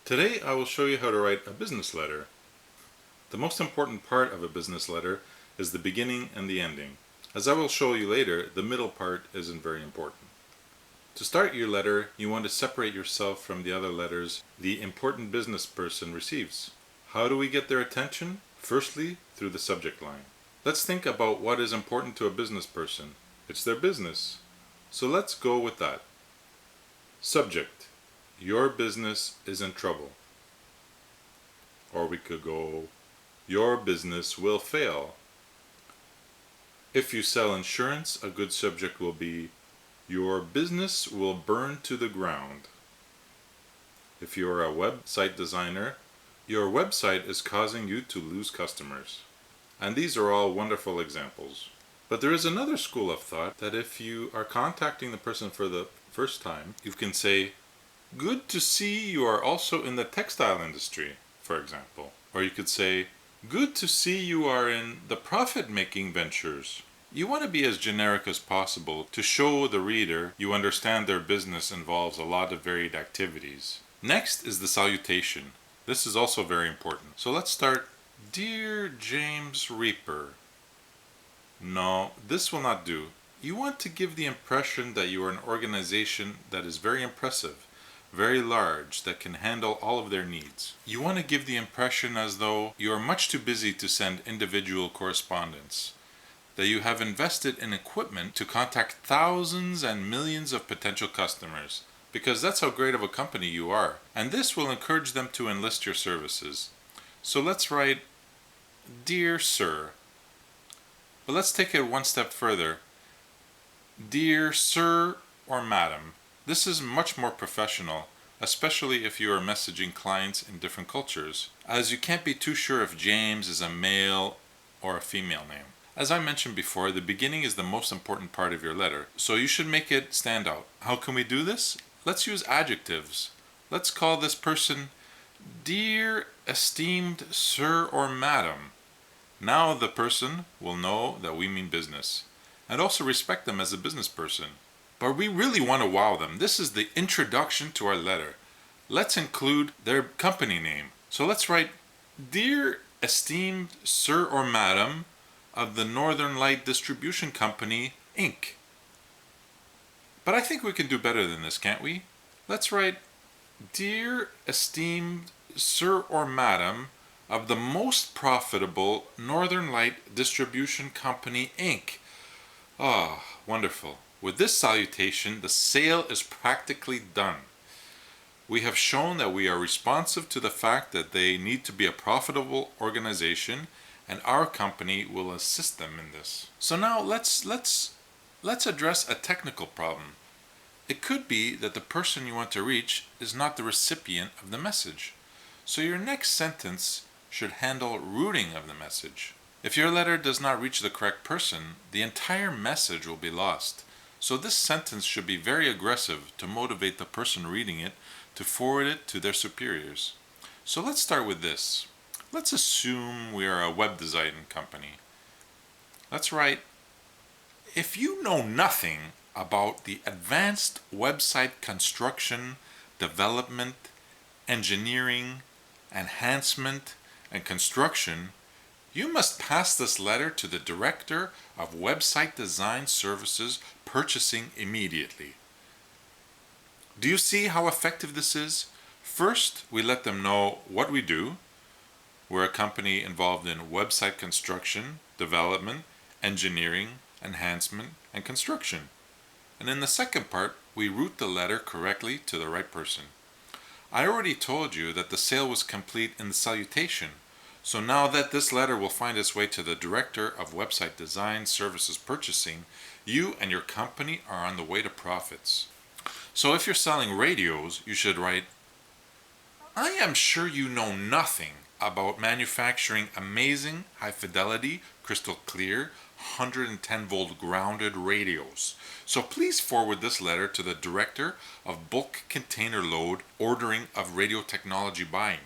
Today I will show you how to write a business letter. The most important part of a business letter is the beginning and the ending. As I will show you later, the middle part isn't very important. To start your letter, you want to separate yourself from the other letters the important business person receives. How do we get their attention? Firstly, through the subject line. Let's think about what is important to a business person. It's their business. So let's go with that. Subject: your business is in trouble. Or we could go, your business will fail. If you sell insurance, a good subject will be, your business will burn to the ground. If you're a website designer, your website is causing you to lose customers. And these are all wonderful examples. But there is another school of thought that if you are contacting the person for the first time, you can say, good to see you are also in the textile industry, for example. Or you could say, good to see you are in the profit-making ventures. You want to be as generic as possible to show the reader you understand their business involves a lot of varied activities. Next is the salutation. This is also very important. So let's start, Dear James Reaper. No, this will not do. You want to give the impression that you are an organization that is very impressive, very large, that can handle all of their needs. You want to give the impression as though you are much too busy to send individual correspondence, that you have invested in equipment to contact thousands and millions of potential customers, because that's how great of a company you are, and this will encourage them to enlist your services. So let's write, Dear Sir. But let's take it one step further. Dear Sir or Madam. This is much more professional, especially if you are messaging clients in different cultures, as you can't be too sure if James is a male or a female name. As I mentioned before, the beginning is the most important part of your letter, so you should make it stand out. How can we do this? Let's use adjectives. Let's call this person Dear Esteemed Sir or Madam. Now the person will know that we mean business, and also respect them as a business person. But we really want to wow them. This is the introduction to our letter. Let's include their company name. So let's write, Dear Esteemed Sir or Madam of the Northern Light Distribution Company, Inc. But I think we can do better than this, can't we? Let's write, Dear Esteemed Sir or Madam of the most profitable Northern Light Distribution Company, Inc. Ah, wonderful. With this salutation, the sale is practically done. We have shown that we are responsive to the fact that they need to be a profitable organization, and our company will assist them in this. So now let's address a technical problem. It could be that the person you want to reach is not the recipient of the message. So your next sentence should handle routing of the message. If your letter does not reach the correct person, the entire message will be lost. So this sentence should be very aggressive to motivate the person reading it to forward it to their superiors. So let's start with this. Let's assume we are a web design company. Let's write, if you know nothing about the advanced website construction, development, engineering, enhancement, and construction, you must pass this letter to the Director of Website Design Services Purchasing immediately. Do you see how effective this is? First, we let them know what we do. We're a company involved in website construction, development, engineering, enhancement, and construction. And in the second part, we route the letter correctly to the right person. I already told you that the sale was complete in the salutation. So now that this letter will find its way to the Director of Website Design Services Purchasing, you and your company are on the way to profits. So if you're selling radios, you should write, I am sure you know nothing about manufacturing amazing, high-fidelity, crystal clear, 110-volt grounded radios. So please forward this letter to the Director of Bulk Container Load Ordering of Radio Technology Buying.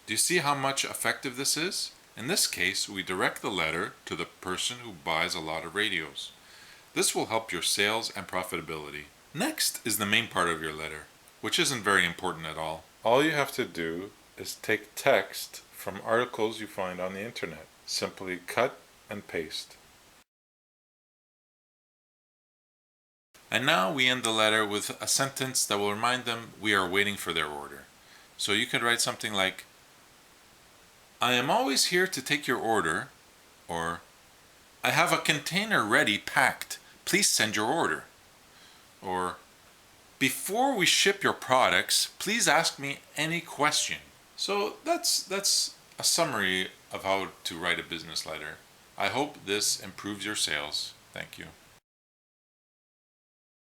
Do you see how much effective this is? In this case, we direct the letter to the person who buys a lot of radios. This will help your sales and profitability. Next is the main part of your letter, which isn't very important at all. All you have to do is take text from articles you find on the internet. Simply cut and paste. And now we end the letter with a sentence that will remind them we are waiting for their order. So you could write something like, I am always here to take your order, or I have a container ready packed. Please send your order. Or before we ship your products, please ask me any question. So that's a summary of how to write a business letter. I hope this improves your sales. Thank you.